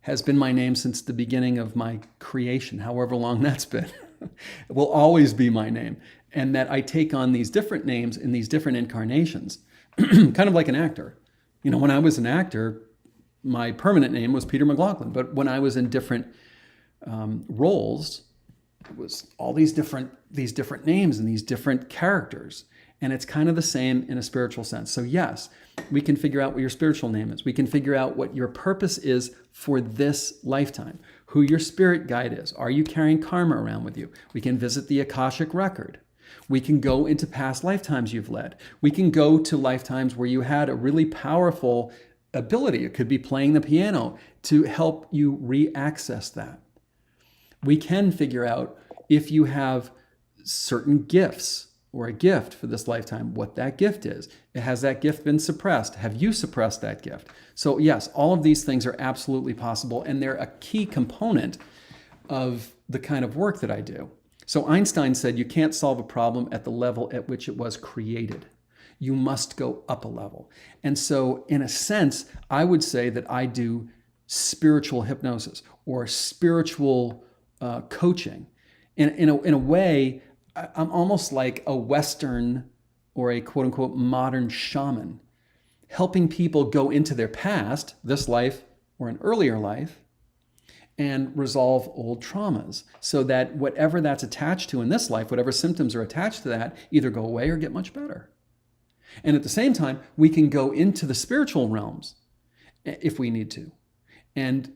has been my name since the beginning of my creation, however long that's been. It will always be my name. And that I take on these different names in these different incarnations, kind of like an actor. When I was an actor, my permanent name was Peter McLaughlin. But when I was in different roles, it was all these different names and these different characters. And it's kind of the same in a spiritual sense. So yes, we can figure out what your spiritual name is. We can figure out what your purpose is for this lifetime, who your spirit guide is. Are you carrying karma around with you? We can visit the Akashic record. We can go into past lifetimes you've led. We can go to lifetimes where you had a really powerful ability. It could be playing the piano to help you re-access that. We can figure out if you have certain gifts or a gift for this lifetime, what that gift is. Has that gift been suppressed? Have you suppressed that gift? So yes, all of these things are absolutely possible, and they're a key component of the kind of work that I do. So Einstein said you can't solve a problem at the level at which it was created. You must go up a level. And so in a sense, I would say that I do spiritual hypnosis or spiritual coaching. In a way, I'm almost like a Western or a quote unquote modern shaman, helping people go into their past, this life or an earlier life, and resolve old traumas so that whatever that's attached to in this life, whatever symptoms are attached to that, either go away or get much better. And at the same time, we can go into the spiritual realms if we need to, and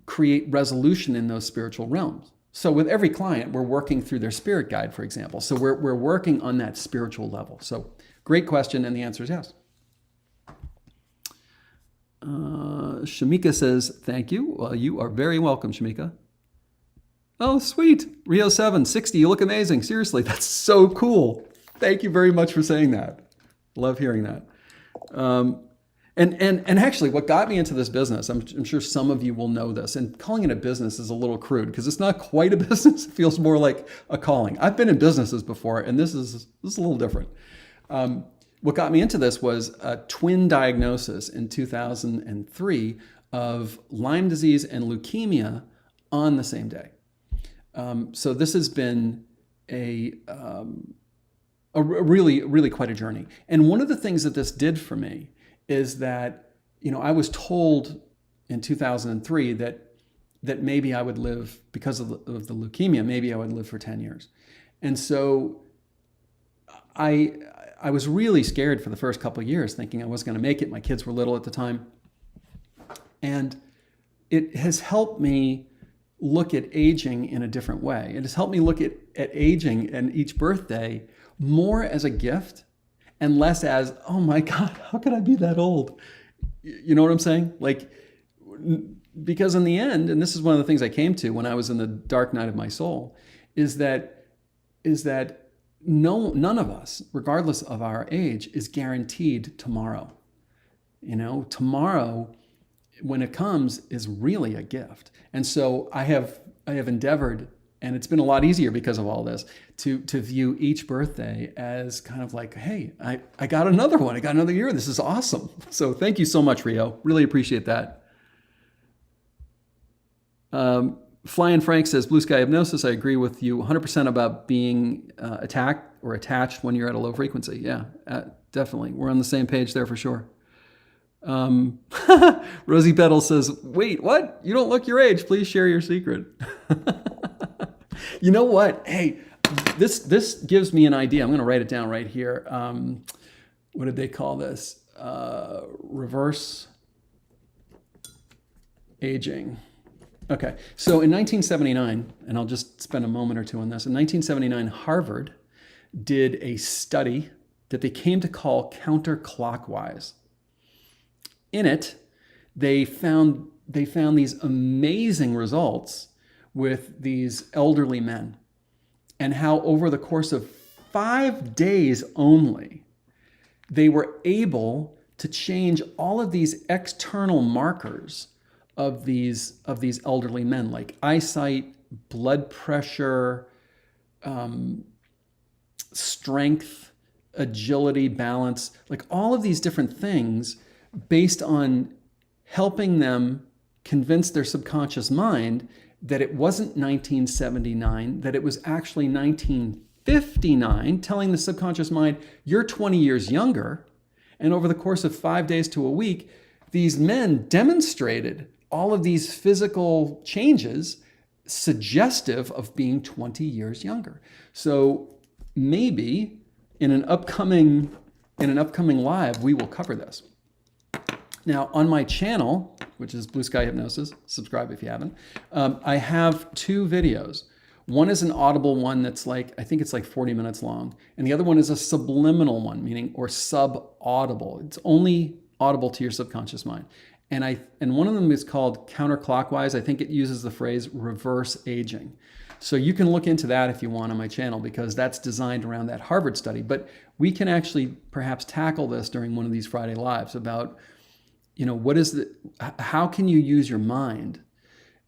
create resolution in those spiritual realms. So with every client, we're working through their spirit guide, for example. So we're working on that spiritual level. So great question, and the answer is yes. Shamika says, thank you. Well, you are very welcome, Shamika. Oh, sweet. Rio 7, 60, you look amazing. Seriously, that's so cool. Thank you very much for saying that. Love hearing that. And actually, what got me into this business, I'm sure some of you will know this, and calling it a business is a little crude because it's not quite a business. It feels more like a calling. I've been in businesses before, and this is a little different. What got me into this was a twin diagnosis in 2003 of Lyme disease and leukemia on the same day. So this has been a really, really quite a journey. And one of the things that this did for me is that, I was told in 2003 that maybe I would live, because of the leukemia, maybe I would live for 10 years. And so I was really scared for the first couple of years, thinking I was going to make it. My kids were little at the time. And it has helped me look at aging in a different way. It has helped me look at aging and each birthday more as a gift and less as, oh my God, how could I be that old? You know what I'm saying? Like, Because in the end, and this is one of the things I came to when I was in the dark night of my soul, is that none of us, regardless of our age, is guaranteed tomorrow. Tomorrow, when it comes, is really a gift. And so I have endeavored, and it's been a lot easier because of all this, to view each birthday as kind of like, hey, I got another one. I got another year. This is awesome. So thank you so much, Rio. Really appreciate that. Flying Frank says, BlueSky Hypnosis, I agree with you 100% about being attacked or attached when you're at a low frequency. Yeah, definitely. We're on the same page there for sure. Rosie Petal says, wait, what? You don't look your age. Please share your secret. You know what? Hey, this gives me an idea. I'm going to write it down right here. What did they call this? Reverse aging. Okay, so in 1979, and I'll just spend a moment or two on this. In 1979, Harvard did a study that they came to call counterclockwise. In it, they found these amazing results with these elderly men, and how over the course of 5 days only, they were able to change all of these external markers of these elderly men, like eyesight, blood pressure, strength, agility, balance, like all of these different things, based on helping them convince their subconscious mind that it wasn't 1979, that it was actually 1959, telling the subconscious mind, you're 20 years younger. And over the course of 5 days to a week, these men demonstrated all of these physical changes suggestive of being 20 years younger. So maybe in an upcoming live, we will cover this. Now, on my channel, which is BlueSky Hypnosis, subscribe if you haven't, I have 2 videos. One is an audible one that's I think it's like 40 minutes long. And the other one is a subliminal one, or sub-audible. It's only audible to your subconscious mind. And one of them is called counterclockwise. I think it uses the phrase reverse aging. So you can look into that if you want on my channel, because that's designed around that Harvard study. But we can actually perhaps tackle this during one of these Friday Lives about, how can you use your mind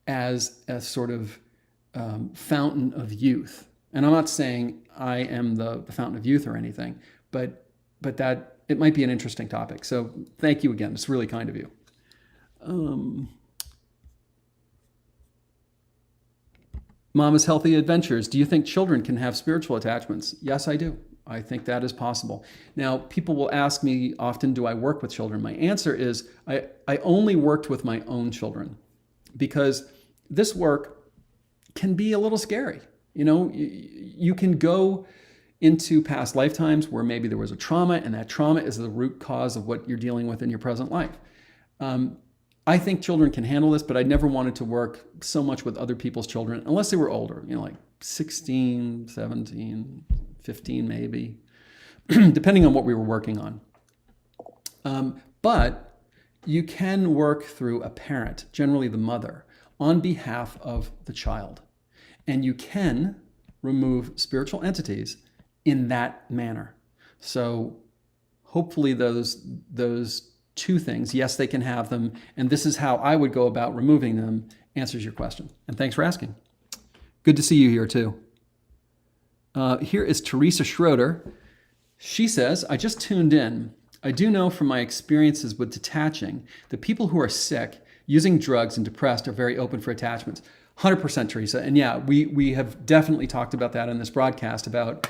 as a sort of fountain of youth? And I'm not saying I am the fountain of youth or anything, but that it might be an interesting topic. So thank you again. It's really kind of you. Mama's Healthy Adventures. Do you think children can have spiritual attachments? Yes, I do. I think that is possible. Now, people will ask me often, do I work with children? My answer is I only worked with my own children, because this work can be a little scary. You can go into past lifetimes where maybe there was a trauma, and that trauma is the root cause of what you're dealing with in your present life. I think children can handle this, but I never wanted to work so much with other people's children unless they were older, like 16, 17, 15 maybe, depending on what we were working on. But you can work through a parent, generally the mother, on behalf of the child. And you can remove spiritual entities in that manner. So hopefully those 2 things, yes, they can have them, and this is how I would go about removing them, answers your question. And thanks for asking. Good to see you here too. Here is Teresa Schroeder. She says, I just tuned in. I do know from my experiences with detaching that people who are sick, using drugs, and depressed are very open for attachments. 100%, Teresa. And yeah, we have definitely talked about that in this broadcast, about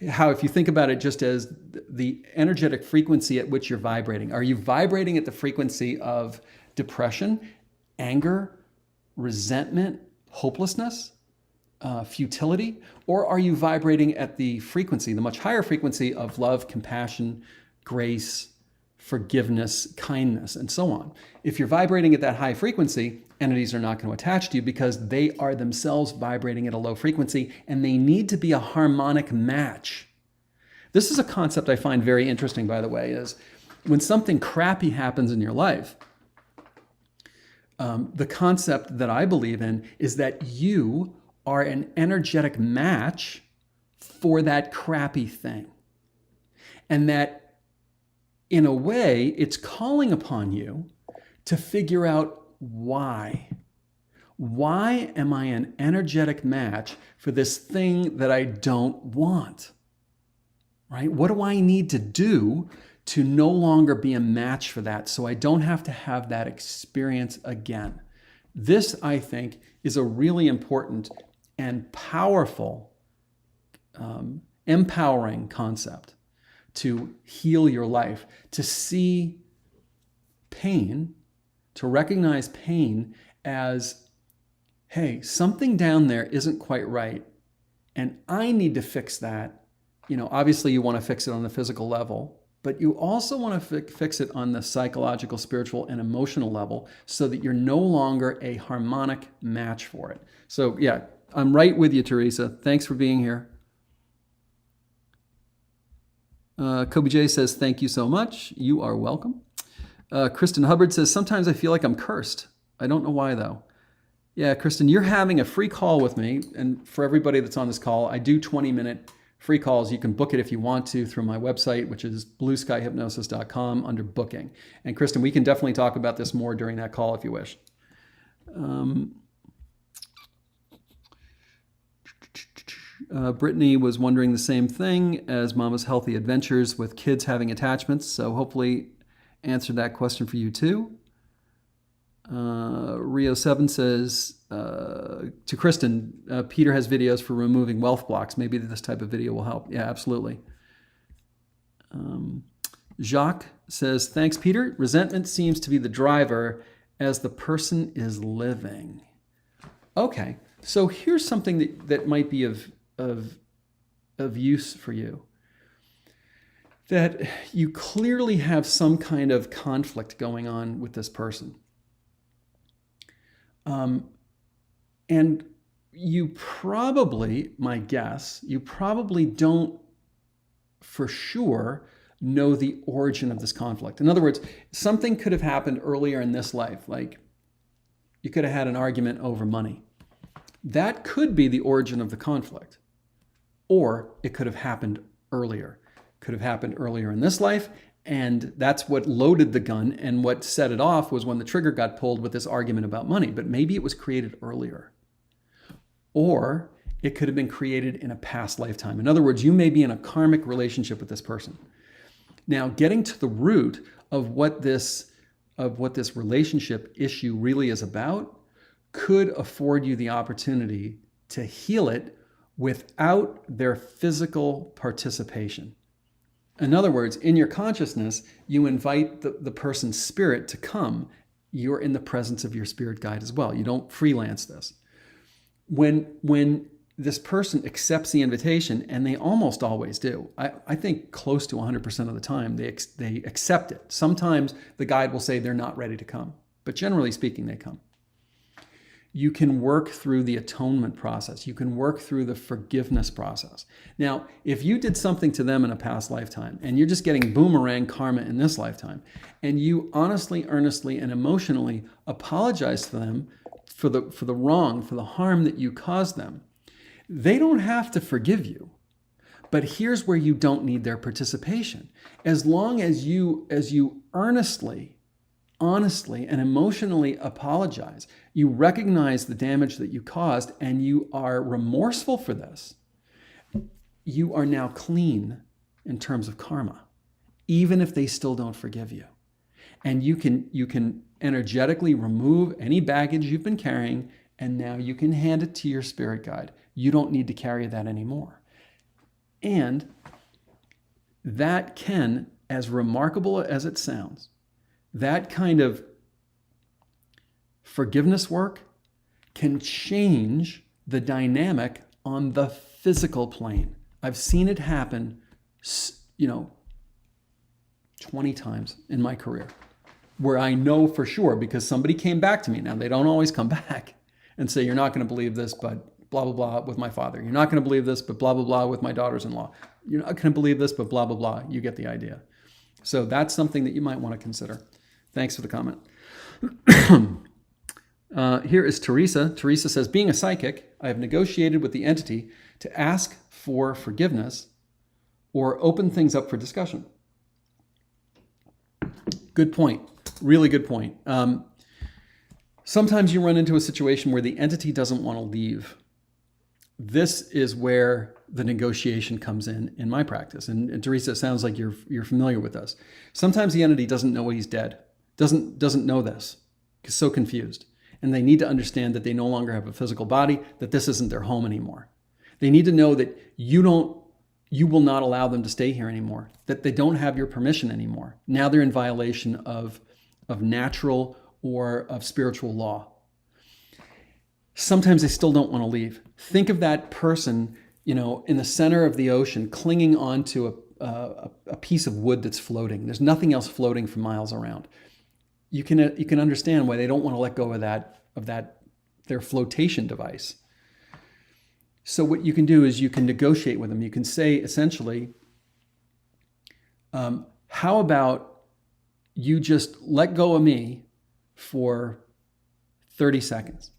how if you think about it just as the energetic frequency at which you're vibrating, are you vibrating at the frequency of depression, anger, resentment, hopelessness, futility, or are you vibrating at the much higher frequency of love, compassion, grace, forgiveness, kindness, and so on? If you're vibrating at that high frequency, entities are not going to attach to you because they are themselves vibrating at a low frequency, and they need to be a harmonic match. This is a concept I find very interesting, by the way, is when something crappy happens in your life, The concept that I believe in is that you are an energetic match for that crappy thing. And that in a way, it's calling upon you to figure out why. Why am I an energetic match for this thing that I don't want? Right? What do I need to do to no longer be a match for that so I don't have to have that experience again? This, I think, is a really important and powerful, empowering concept to heal your life, to see pain, to recognize pain as, hey, something down there isn't quite right, and I need to fix that. Obviously you want to fix it on the physical level, but you also want to fix it on the psychological, spiritual, and emotional level so that you're no longer a harmonic match for it. So yeah, I'm right with you, Teresa. Thanks for being here. Kobe J says, thank you so much. You are welcome. Kristen Hubbard says, sometimes I feel like I'm cursed. I don't know why though. Yeah, Kristen, you're having a free call with me. And for everybody that's on this call, I do 20-minute free calls. You can book it if you want to through my website, which is BlueSkyHypnosis.com under booking. And Kristen, we can definitely talk about this more during that call if you wish. Brittany was wondering the same thing as Mama's Healthy Adventures with kids having attachments. So hopefully answered that question for you too. Rio7 says to Kristen, Peter has videos for removing wealth blocks. Maybe this type of video will help. Yeah, absolutely. Jacques says, thanks, Peter. Resentment seems to be the driver as the person is living. Okay, so here's something that might be of use for you. That you clearly have some kind of conflict going on with this person. And you probably, my guess, you probably don't for sure know the origin of this conflict. In other words, something could have happened earlier in this life, like you could have had an argument over money. That could be the origin of the conflict. Or it could have happened earlier. Could have happened earlier in this life, and that's what loaded the gun, and what set it off was when the trigger got pulled with this argument about money. But maybe it was created earlier. Or it could have been created in a past lifetime. In other words, you may be in a karmic relationship with this person. Now, getting to the root of what this relationship issue really is about could afford you the opportunity to heal it without their physical participation. In other words, in your consciousness, you invite the person's spirit to come. You're in the presence of your spirit guide as well. You don't freelance this. When this person accepts the invitation, and they almost always do, I think close to 100% of the time, they accept it. Sometimes the guide will say they're not ready to come, but generally speaking, they come. You can work through the atonement process. You can work through the forgiveness process. Now, if you did something to them in a past lifetime and you're just getting boomerang karma in this lifetime, and you honestly, earnestly, and emotionally apologize to them for the wrong, for the harm that you caused them, they don't have to forgive you. But here's where you don't need their participation. As long as you earnestly, honestly, and emotionally apologize, you recognize the damage that you caused, and you are remorseful for this, you are now clean in terms of karma, even if they still don't forgive you. And you can energetically remove any baggage you've been carrying, and now you can hand it to your spirit guide. You don't need to carry that anymore. And that can, as remarkable as it sounds, that kind of forgiveness work can change the dynamic on the physical plane. I've seen it happen, 20 times in my career, where I know for sure because somebody came back to me. Now, they don't always come back and say, you're not going to believe this, but blah, blah, blah with my father. You're not going to believe this, but blah, blah, blah with my daughters-in-law. You're not going to believe this, but blah, blah, blah. You get the idea. So that's something that you might want to consider. Thanks for the comment. Here is Teresa. Teresa says, being a psychic, I have negotiated with the entity to ask for forgiveness or open things up for discussion. Good point. Really good point. Sometimes you run into a situation where the entity doesn't want to leave. This is where the negotiation comes in my practice. And Teresa, it sounds like you're familiar with this. Sometimes the entity doesn't know he's dead, doesn't know this, is so confused. And they need to understand that they no longer have a physical body, that this isn't their home anymore. They need to know that you will not allow them to stay here anymore, that they don't have your permission anymore. Now they're in violation of natural or of spiritual law. Sometimes they still don't want to leave. Think of that person, in the center of the ocean, clinging onto a piece of wood that's floating. There's nothing else floating for miles around. You can understand why they don't want to let go of their flotation device. So what you can do is you can negotiate with them. You can say essentially, how about you just let go of me for 30 seconds?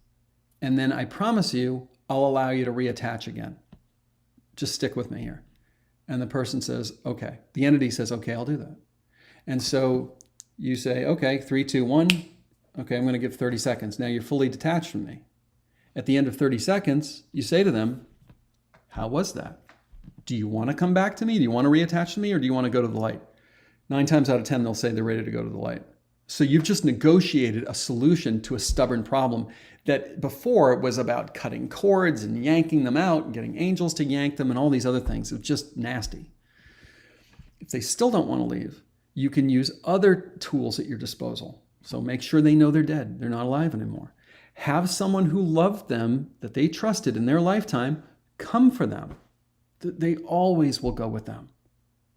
And then I promise you, I'll allow you to reattach again. Just stick with me here. And the person says, okay. The entity says, okay, I'll do that. And so you say, okay, 3, 2, 1. Okay, I'm going to give 30 seconds. Now you're fully detached from me. At the end of 30 seconds, you say to them, how was that? Do you want to come back to me? Do you want to reattach to me? Or do you want to go to the light? 9 times out of 10, they'll say they're ready to go to the light. So you've just negotiated a solution to a stubborn problem that before it was about cutting cords and yanking them out and getting angels to yank them and all these other things. It was just nasty. If they still don't want to leave, you can use other tools at your disposal. So make sure they know they're dead. They're not alive anymore. Have someone who loved them, that they trusted in their lifetime, come for them. They always will go with them.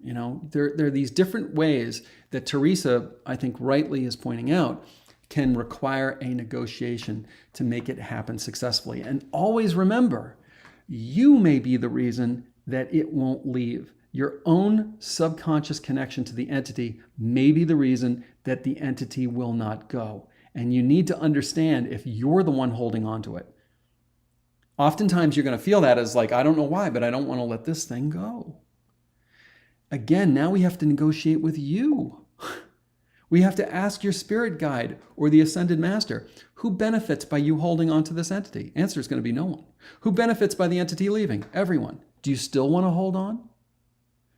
There are these different ways that Teresa, I think rightly is pointing out, can require a negotiation to make it happen successfully. And always remember, you may be the reason that it won't leave. Your own subconscious connection to the entity may be the reason that the entity will not go. And you need to understand if you're the one holding on to it. Oftentimes you're going to feel that as like, I don't know why, but I don't want to let this thing go. Again, now we have to negotiate with you. We have to ask your spirit guide or the ascended master, who benefits by you holding on to this entity? Answer is going to be no one. Who benefits by the entity leaving? Everyone. Do you still want to hold on?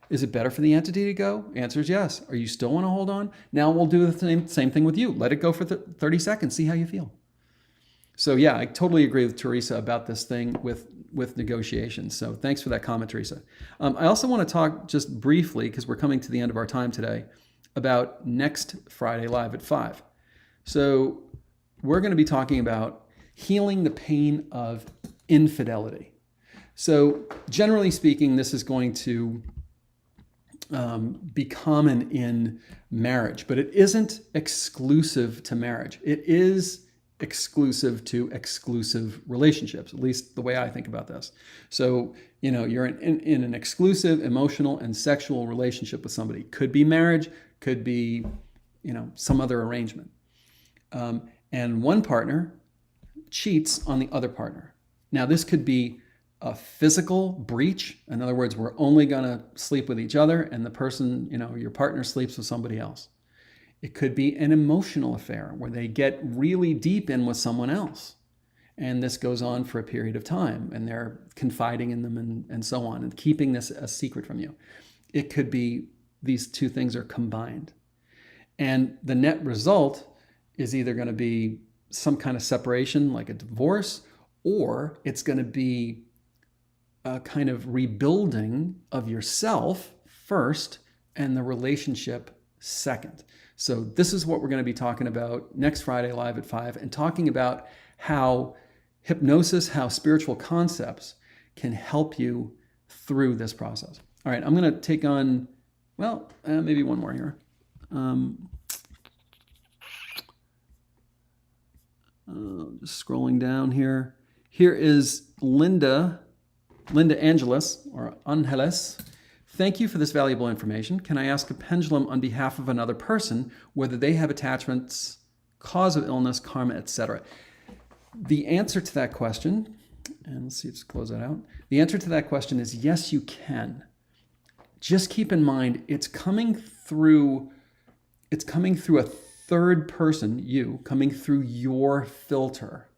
Is it better for the entity to go? Answer is yes. Are you still want to hold on? Now we'll do the same thing with you. Let it go for 30 seconds. See how you feel. So yeah, I totally agree with Teresa about this thing with negotiations. So thanks for that comment, Teresa. I also want to talk just briefly, because we're coming to the end of our time today, about next Friday Live at 5. So we're going to be talking about healing the pain of infidelity. So generally speaking, this is going to be common in marriage, but it isn't exclusive to marriage. It is exclusive to exclusive relationships, at least the way I think about this. So, you're in an exclusive emotional and sexual relationship with somebody. Could be marriage, could be, some other arrangement. And one partner cheats on the other partner. Now, this could be a physical breach. In other words, we're only going to sleep with each other and the person, your partner sleeps with somebody else. It could be an emotional affair where they get really deep in with someone else. And this goes on for a period of time and they're confiding in them and so on and keeping this a secret from you. It could be these two things are combined. And the net result is either going to be some kind of separation like a divorce, or it's going to be a kind of rebuilding of yourself first and the relationship second. So this is what we're going to be talking about next Friday Live at 5, and talking about how hypnosis, how spiritual concepts can help you through this process. All right, I'm going to take on, maybe one more here. Just scrolling down here. Here is Linda Angeles, or Angeles. Thank you for this valuable information. Can I ask a pendulum on behalf of another person whether they have attachments, cause of illness, karma, etc.? The answer to that question, and let's see, let's close that out. The answer to that question is yes, you can. Just keep in mind, it's coming through a third person, you, coming through your filter.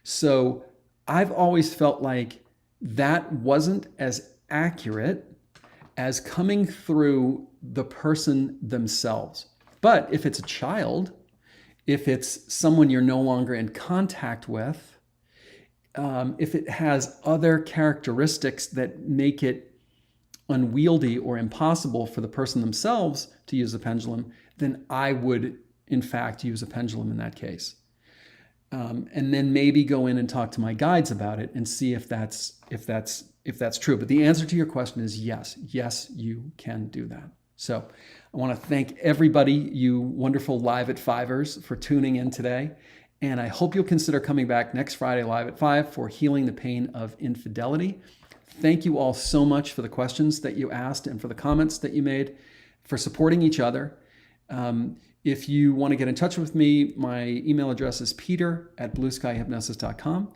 So I've always felt like that wasn't as accurate as coming through the person themselves. But if it's a child, if it's someone you're no longer in contact with, if it has other characteristics that make it unwieldy or impossible for the person themselves to use a pendulum, then I would, in fact, use a pendulum in that case. And then maybe go in and talk to my guides about it and see if that's true. But the answer to your question is yes. Yes, you can do that. So I want to thank everybody, you wonderful Live at Fivers, for tuning in today. And I hope you'll consider coming back next Friday live at 5 for Healing the Pain of Infidelity. Thank you all so much for the questions that you asked and for the comments that you made, for supporting each other. If you want to get in touch with me, my email address is peter@blueskyhypnosis.com.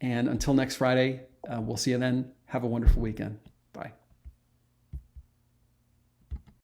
And until next Friday, we'll see you then. Have a wonderful weekend. Bye.